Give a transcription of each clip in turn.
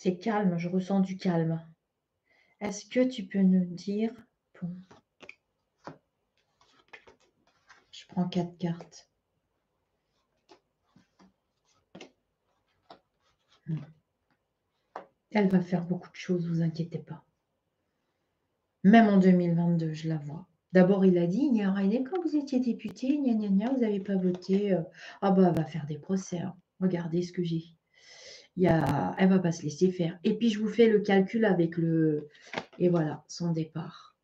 C'est calme, je ressens du calme. Est-ce que tu peux nous dire... Bon, je prends 4 cartes. Elle va faire beaucoup de choses, vous inquiétez pas. Même en 2022, je la vois. D'abord, il a dit, quand vous étiez député, vous n'avez pas voté. Ah bah, elle va faire des procès. Hein. Regardez ce que j'ai. Elle va pas se laisser faire. Et puis, je vous fais le calcul avec le... Et voilà, son départ.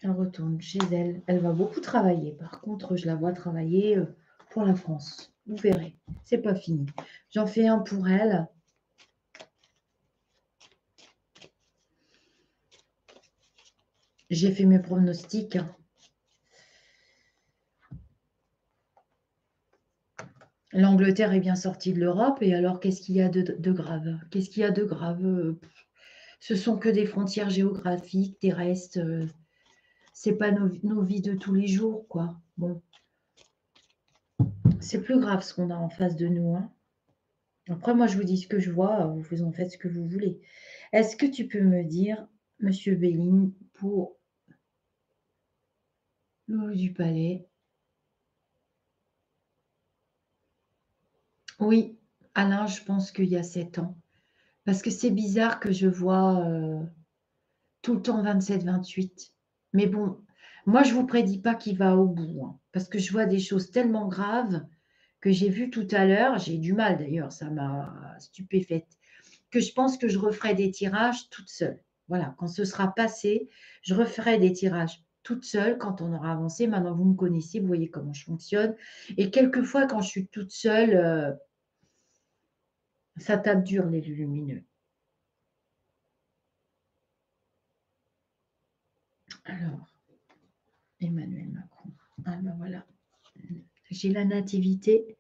Elle retourne chez elle. Elle va beaucoup travailler. Par contre, je la vois travailler pour la France. Vous verrez. C'est pas fini. J'en fais un pour elle. J'ai fait mes pronostics. L'Angleterre est bien sortie de l'Europe. Et alors, qu'est-ce qu'il y a de grave? Qu'est-ce qu'il y a de grave? Ce sont que des frontières géographiques, terrestres. C'est pas nos vies de tous les jours, quoi. Bon. C'est plus grave ce qu'on a en face de nous. Hein. Après, moi, je vous dis ce que je vois. Vous en faites ce que vous voulez. Est-ce que tu peux me dire, Monsieur Béline, pour le haut du palais? Oui, Alain, je pense qu'il y a 7 ans. Parce que c'est bizarre que je vois tout le temps 27-28. Mais bon, moi, je ne vous prédis pas qu'il va au bout. Hein, parce que je vois des choses tellement graves que j'ai vues tout à l'heure. J'ai du mal d'ailleurs, ça m'a stupéfaite. Que je pense que je referai des tirages toute seule. Voilà, quand ce sera passé, je referai des tirages toute seule quand on aura avancé. Maintenant, vous me connaissez, vous voyez comment je fonctionne. Et quelquefois, quand je suis toute seule, ça tape dur, les lumineux. Alors, Emmanuel Macron. Ah ben voilà. J'ai la nativité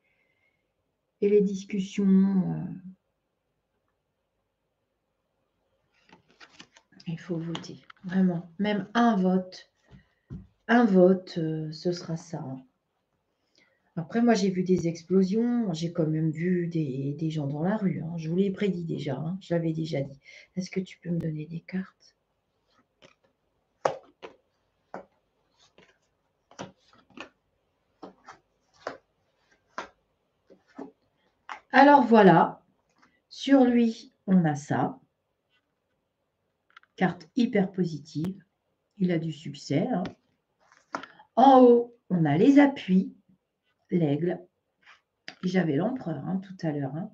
et les discussions. Il faut voter. Vraiment. Même un vote. Un vote, ce sera ça. Après, moi, j'ai vu des explosions. J'ai quand même vu des gens dans la rue. Hein. Je vous l'ai prédit déjà. Hein. Je l'avais déjà dit. Est-ce que tu peux me donner des cartes? Alors, voilà. Sur lui, on a ça. Carte hyper positive. Il a du succès. Hein. En haut, on a les appuis. L'aigle. J'avais l'empereur hein, tout à l'heure. Hein.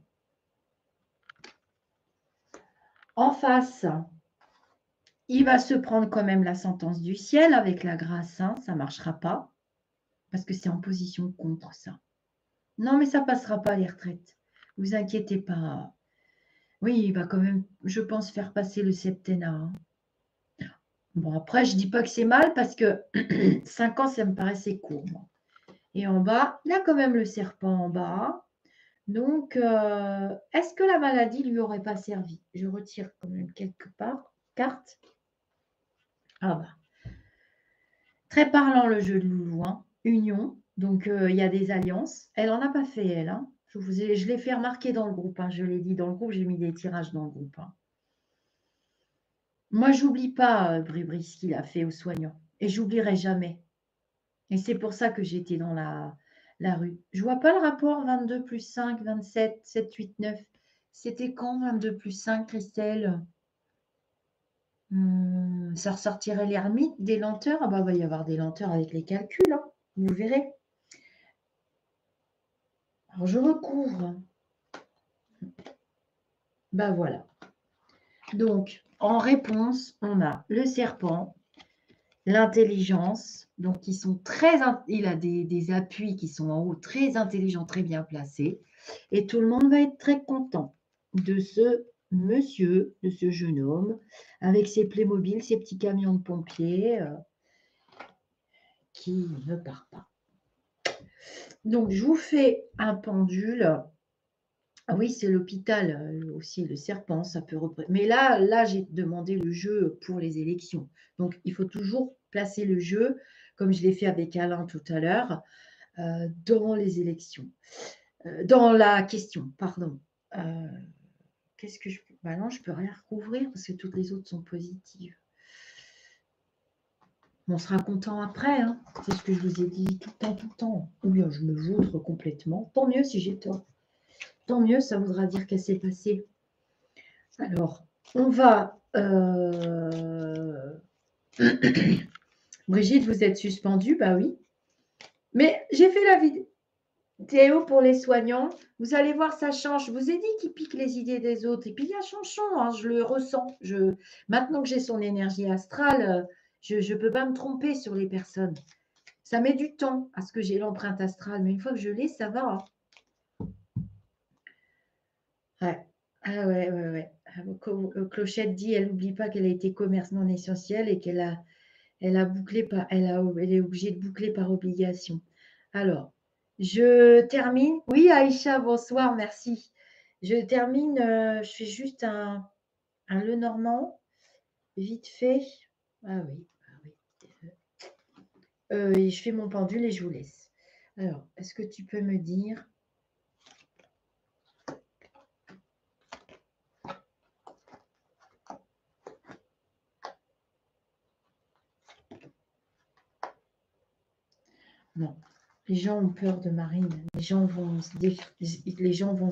En face, il va se prendre quand même la sentence du ciel avec la grâce. Hein, ça ne marchera pas. Parce que c'est en position contre ça. Non, mais ça ne passera pas les retraites. Ne vous inquiétez pas. Oui, il va quand même, je pense, faire passer le septennat. Hein. Bon, après, je ne dis pas que c'est mal parce que 5 ans, ça me paraissait court. Moi. Et en bas, il y a quand même le serpent en bas. Donc, est-ce que la maladie lui aurait pas servi? Je retire quand même quelque part. Carte. Ah bah. Très parlant le jeu de Loulou. Hein. Union. Donc, il y a des alliances. Elle n'en a pas fait, elle. Hein. Je l'ai fait remarquer dans le groupe. Hein. Je l'ai dit dans le groupe, j'ai mis des tirages dans le groupe. Hein. Moi, j'oublie pas Bribri ce qu'il a fait aux soignants. Et j'oublierai jamais. Et c'est pour ça que j'étais dans la rue. Je vois pas le rapport 22 plus 5, 27, 7, 8, 9. C'était quand 22 plus 5, Christelle? Ça ressortirait l'ermite, des lenteurs. Ah bah, il va y avoir des lenteurs avec les calculs. Hein. Vous verrez. Alors, je recouvre. Bah voilà. Donc, en réponse, on a le serpent, l'intelligence, donc qui sont il a des appuis qui sont en haut, très intelligents, très bien placés, et tout le monde va être très content de ce monsieur, de ce jeune homme, avec ses Playmobil, ses petits camions de pompiers, qui ne part pas. Donc, je vous fais un pendule Ah oui, c'est l'hôpital aussi, le serpent, ça peut représenter. Mais là, j'ai demandé le jeu pour les élections. Donc, il faut toujours placer le jeu, comme je l'ai fait avec Alain tout à l'heure, dans les élections. Dans la question, pardon. Qu'est-ce que je peux... Bah non, je peux rien rouvrir parce que toutes les autres sont positives. On sera content après, hein. C'est ce que je vous ai dit tout le temps. Ou bien je me vautre complètement. Tant mieux si j'ai tort. Tant mieux, ça voudra dire qu'elle s'est passée. Alors, on va... Brigitte, vous êtes suspendue, bah oui. Mais j'ai fait la vidéo pour les soignants. Vous allez voir, ça change. Je vous ai dit qu'il pique les idées des autres. Et puis, il y a Chanchon, hein, je le ressens. Maintenant que j'ai son énergie astrale, je ne peux pas me tromper sur les personnes. Ça met du temps à ce que j'ai l'empreinte astrale, mais une fois que je l'ai, ça va. Hein. Ouais. Ah ouais. Clochette dit, elle n'oublie pas qu'elle a été commerce non essentiel et qu'elle a, elle a bouclé par, elle est obligée de boucler par obligation. Alors, je termine. Oui, Aïcha, bonsoir, merci. Je termine, je fais juste un Lenormand, vite fait. Ah oui. Et je fais mon pendule et je vous laisse. Alors, est-ce que tu peux me dire... Non, les gens ont peur de Marine. Les gens vont se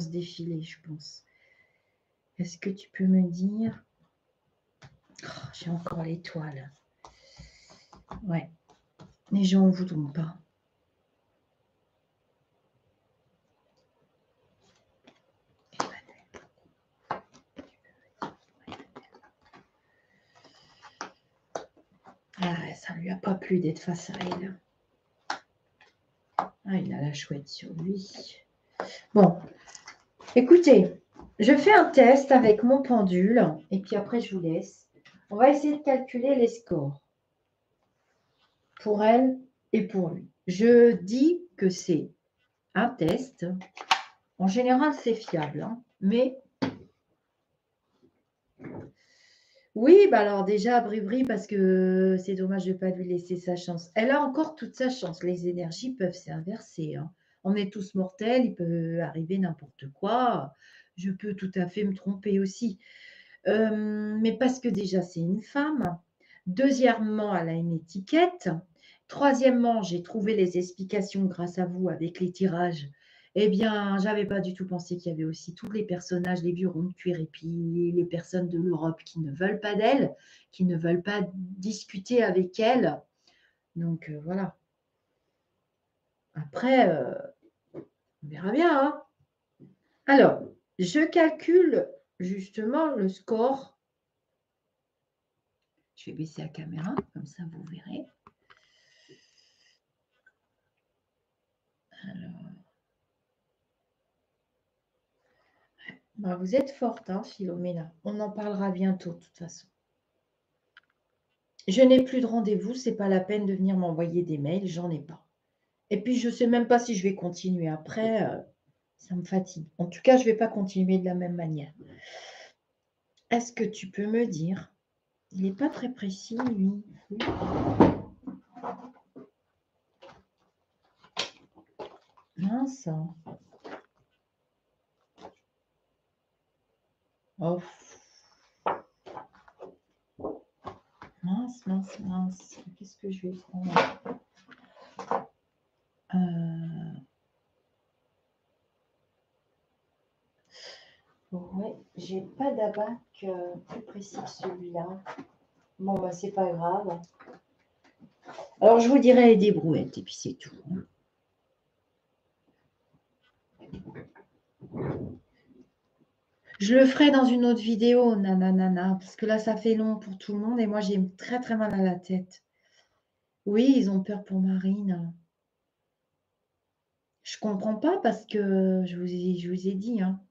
défiler, je pense. Est-ce que tu peux me dire... Oh, j'ai encore l'étoile. Ouais, les gens ne voudront pas. Ah, ça ne lui a pas plu d'être face à elle. Ah, il a la chouette sur lui. Bon, écoutez, je fais un test avec mon pendule et puis après je vous laisse. On va essayer de calculer les scores pour elle et pour lui. Je dis que c'est un test. En général, c'est fiable, hein, mais oui, bah alors déjà, Bribri, parce que c'est dommage de ne pas lui laisser sa chance. Elle a encore toute sa chance. Les énergies peuvent s'inverser. Hein. On est tous mortels, il peut arriver n'importe quoi. Je peux tout à fait me tromper aussi. Mais parce que déjà, c'est une femme. Deuxièmement, elle a une étiquette. Troisièmement, j'ai trouvé les explications grâce à vous avec les tirages. Eh bien, j'avais pas du tout pensé qu'il y avait aussi tous les personnages, les vieux ronds de cuir et puis les personnes de l'Europe qui ne veulent pas d'elle, qui ne veulent pas discuter avec elle. Donc voilà. Après, on verra bien. Hein. Alors, je calcule justement le score. Je vais baisser la caméra, comme ça vous verrez. Alors, bah, vous êtes forte, hein, Philomena. On en parlera bientôt, de toute façon. Je n'ai plus de rendez-vous, c'est pas la peine de venir m'envoyer des mails, j'en ai pas. Et puis, je ne sais même pas si je vais continuer après, ça me fatigue. En tout cas, je ne vais pas continuer de la même manière. Est-ce que tu peux me dire, il n'est pas très précis, lui. Mince. Oh. Mince. Qu'est-ce que je vais prendre Ouais, j'ai pas d'abac plus précis que celui-là. Bon, bah, c'est pas grave. Alors, je vous dirai des brouettes et puis c'est tout. Je le ferai dans une autre vidéo, nanana, parce que là, ça fait long pour tout le monde et moi, j'ai très, très mal à la tête. Oui, ils ont peur pour Marine. Je comprends pas parce que je vous ai dit. Hein.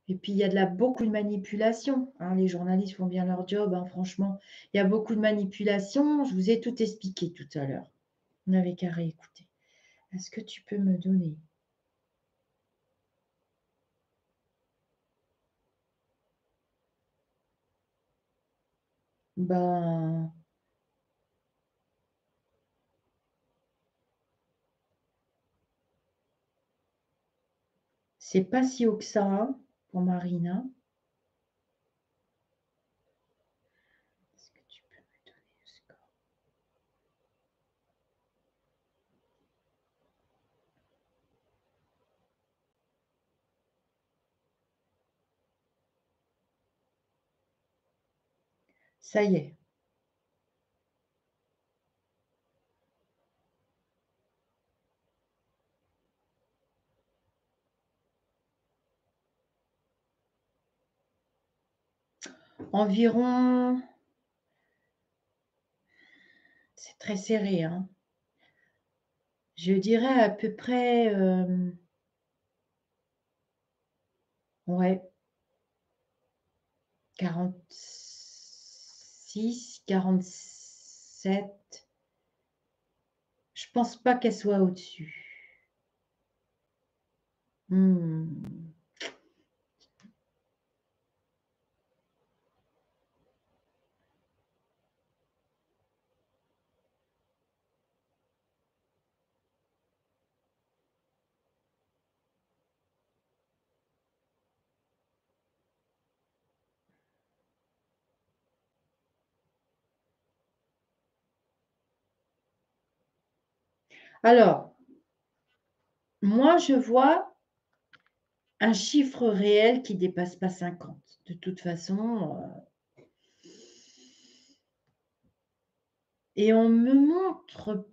Et puis, il y a beaucoup de manipulation. Hein. Les journalistes font bien leur job, hein, franchement. Il y a beaucoup de manipulation. Je vous ai tout expliqué tout à l'heure. Vous n'avez qu'à réécouter. Est-ce que tu peux me donner Ben, c'est pas si haut que ça hein, pour Marina. Est-ce que tu peux me donner le score? Ça y est. Environ, c'est très serré, hein. Je dirais à peu près, ouais, 46, 47. Je pense pas qu'elle soit au-dessus. Hmm. Alors, moi, je vois un chiffre réel qui dépasse pas 50. De toute façon, et on me montre,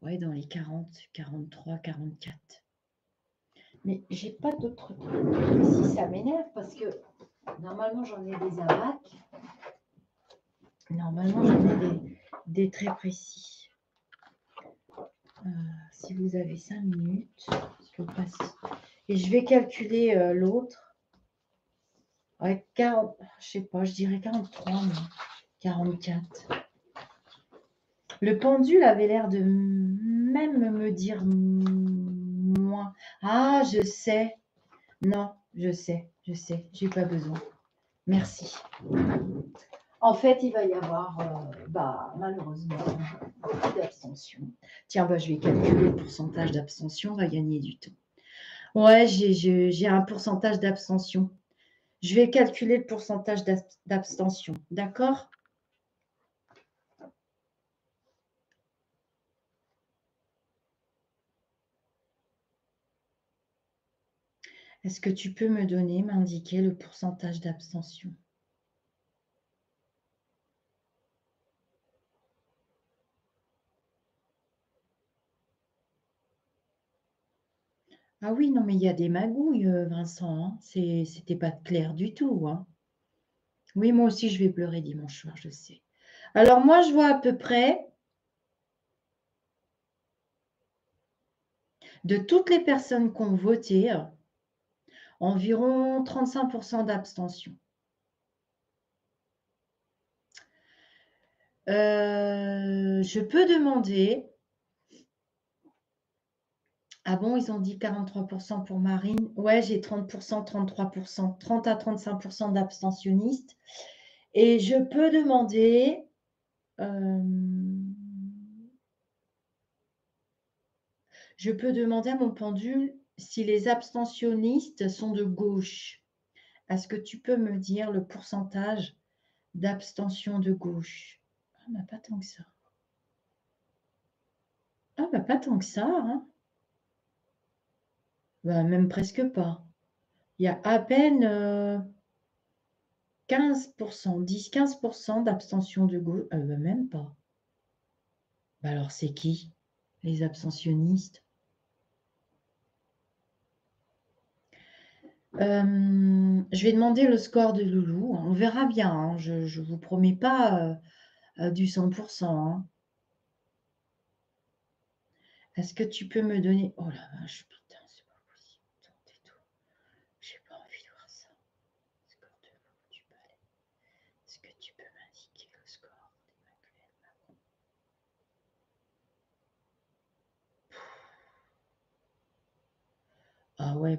ouais, dans les 40, 43, 44. Mais j'ai pas d'autres trucs. Ici, ça m'énerve parce que normalement, j'en ai des abacs. Normalement, j'en ai des très précis. Si vous avez 5 minutes, je passe. Et je vais calculer l'autre. Ouais, 40, je sais pas, je dirais 43, mais 44. Le pendule avait l'air de même me dire moins. Ah, je sais. Non, je sais, j'ai pas besoin. Merci. En fait, il va y avoir, malheureusement, beaucoup d'abstention. Tiens, je vais calculer le pourcentage d'abstention, on va gagner du temps. Ouais, j'ai un pourcentage d'abstention. Je vais calculer le pourcentage d'abstention, d'accord? Est-ce que tu peux m'indiquer le pourcentage d'abstention? Ah oui, non, mais il y a des magouilles, Vincent, hein. C'était pas clair du tout, hein. Oui, moi aussi, je vais pleurer dimanche soir, je sais. Alors, moi, je vois à peu près, de toutes les personnes qui ont voté, environ 35% d'abstention. Je peux demander. Ah bon, ils ont dit 43% pour Marine. Ouais, j'ai 30%, 33%, 30 à 35% d'abstentionnistes. Et je peux demander. Je peux demander à mon pendule si les abstentionnistes sont de gauche. Est-ce que tu peux me dire le pourcentage d'abstention de gauche? Ah, bah, pas tant que ça. Ah, bah, pas tant que ça, hein. Bah, même presque pas. Il y a à peine 15%, 10-15% d'abstention de gauche. Bah, même pas. Bah, alors, c'est qui? Les abstentionnistes? Je vais demander le score de Loulou. On verra bien, hein. Je ne vous promets pas du 100%, hein. Est-ce que tu peux me donner... Oh la vache, putain, c'est pas possible. Attendez tout. J'ai pas envie de voir ça. Score de Loulou du balai. Est-ce que tu peux m'indiquer le score d'Emmanuel Macron? Ah ouais,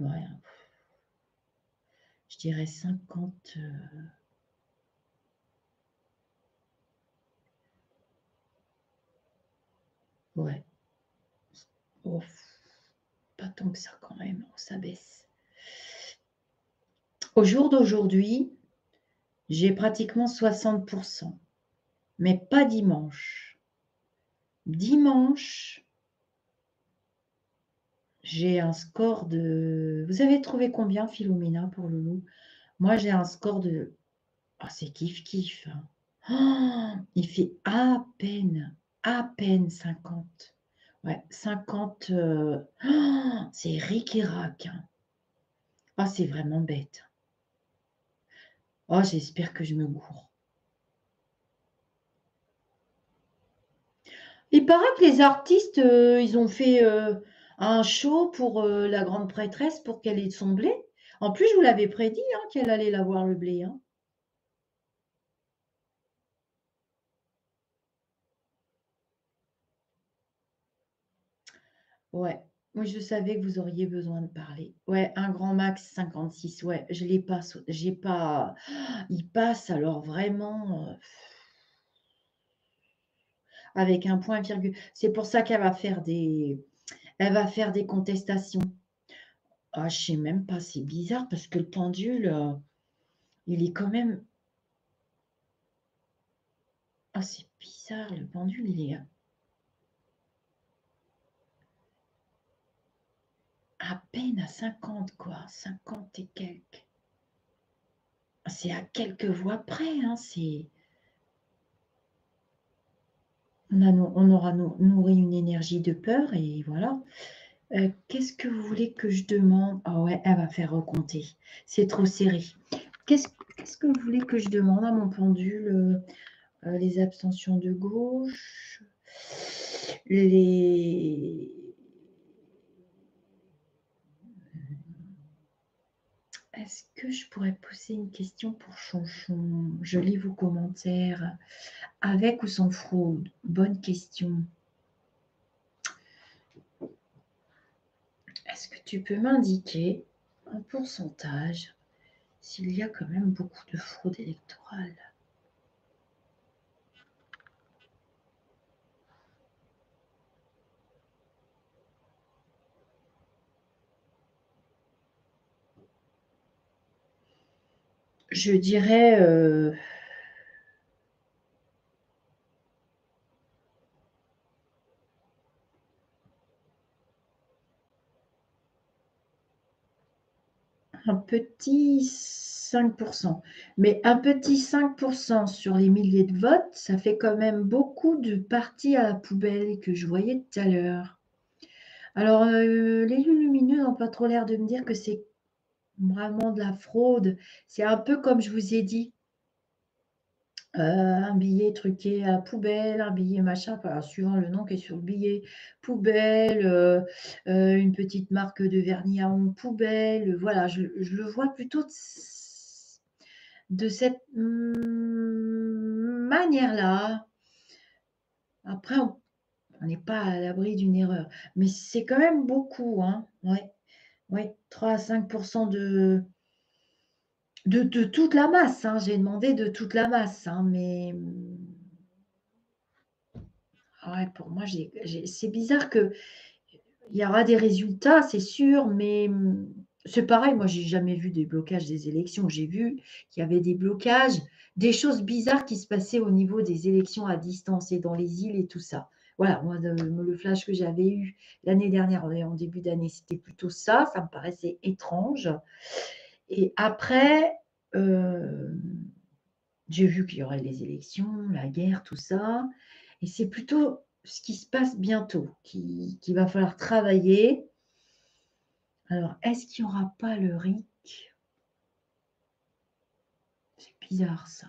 je dirais 50. Ouais. Oh, pas tant que ça quand même, ça baisse. Au jour d'aujourd'hui, j'ai pratiquement 60%, mais pas dimanche. Dimanche, j'ai un score de... Vous avez trouvé combien, Philomena, pour Loulou? Moi, j'ai un score de... Ah, c'est kiff-kiff. Oh, il fait à peine 50. Ouais, 50. C'est ric et rac. Ah, c'est vraiment bête. Oh, j'espère que je me gourre. Il paraît que les artistes, ils ont fait un show pour la grande prêtresse pour qu'elle ait son blé. En plus, je vous l'avais prédit qu'elle allait l'avoir le blé. Ouais, oui, je savais que vous auriez besoin de parler. Ouais, un grand max 56. Ouais, je l'ai pas, j'ai pas. Il passe alors vraiment avec un point virgule. C'est pour ça qu'elle va faire elle va faire des contestations. Ah, je sais même pas, c'est bizarre parce que le pendule, il est quand même. Ah, c'est bizarre, le pendule, il est à peine à 50, quoi. 50 et quelques. C'est à quelques voix près, c'est. On aura nourri une énergie de peur et voilà. Qu'est-ce que vous voulez que je demande? Ah ouais, elle va faire recompter. C'est trop serré. Qu'est-ce que vous voulez que je demande à mon pendule? Les abstentions de gauche, les... Est-ce que je pourrais poser une question pour Chonchon? Je lis vos commentaires. Avec ou sans fraude? Bonne question. Est-ce que tu peux m'indiquer en pourcentage s'il y a quand même beaucoup de fraude électorale? Je dirais un petit 5%. Mais un petit 5% sur les milliers de votes, ça fait quand même beaucoup de partis à la poubelle que je voyais tout à l'heure. Alors, les lumineux n'ont pas trop l'air de me dire que c'est vraiment de la fraude. C'est un peu comme je vous ai dit. Un billet truqué à la poubelle, un billet machin, suivant le nom qui est sur le billet, poubelle, une petite marque de vernis à ongles poubelle. Voilà, je le vois plutôt de cette manière-là. Après, on n'est pas à l'abri d'une erreur, mais c'est quand même beaucoup. Ouais, ouais, 3 à 5% de toute la masse. J'ai demandé de toute la masse, mais ouais, pour moi, c'est bizarre que il y aura des résultats, c'est sûr, mais c'est pareil. Moi, j'ai jamais vu des blocages des élections. J'ai vu qu'il y avait des blocages, des choses bizarres qui se passaient au niveau des élections à distance et dans les îles et tout ça. Voilà, moi, le flash que j'avais eu l'année dernière, en début d'année, c'était plutôt ça. Ça me paraissait étrange. Et après, j'ai vu qu'il y aurait les élections, la guerre, tout ça. Et c'est plutôt ce qui se passe bientôt, qu'il va falloir travailler. Alors, est-ce qu'il n'y aura pas le RIC? C'est bizarre ça.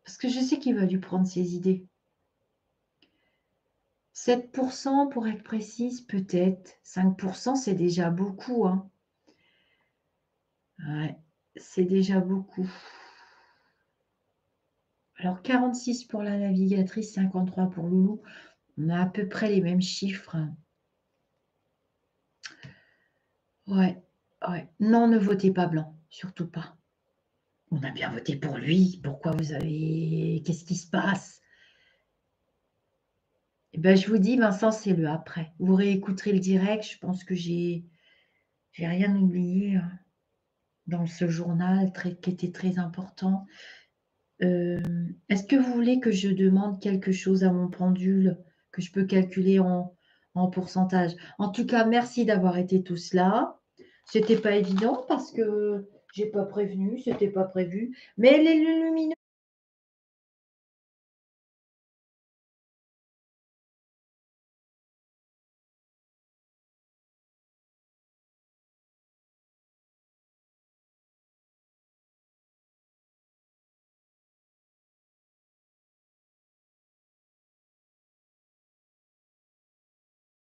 Parce que je sais qu'il va lui prendre ses idées. 7% pour être précise, peut-être. 5%, c'est déjà beaucoup. Ouais, c'est déjà beaucoup. Alors, 46 pour la navigatrice, 53 pour Loulou. On a à peu près les mêmes chiffres. Ouais, ouais. Non, ne votez pas blanc, surtout pas. On a bien voté pour lui. Pourquoi vous avez... Qu'est-ce qui se passe? Et ben, je vous dis, Vincent, c'est le après. Vous réécouterez le direct, je pense que j'ai rien oublié, dans ce journal qui était très important. Est-ce que vous voulez que je demande quelque chose à mon pendule, que je peux calculer en pourcentage? En tout cas, merci d'avoir été tous là. C'était pas évident parce que j'ai pas prévenu, c'était pas prévu, mais les lumineux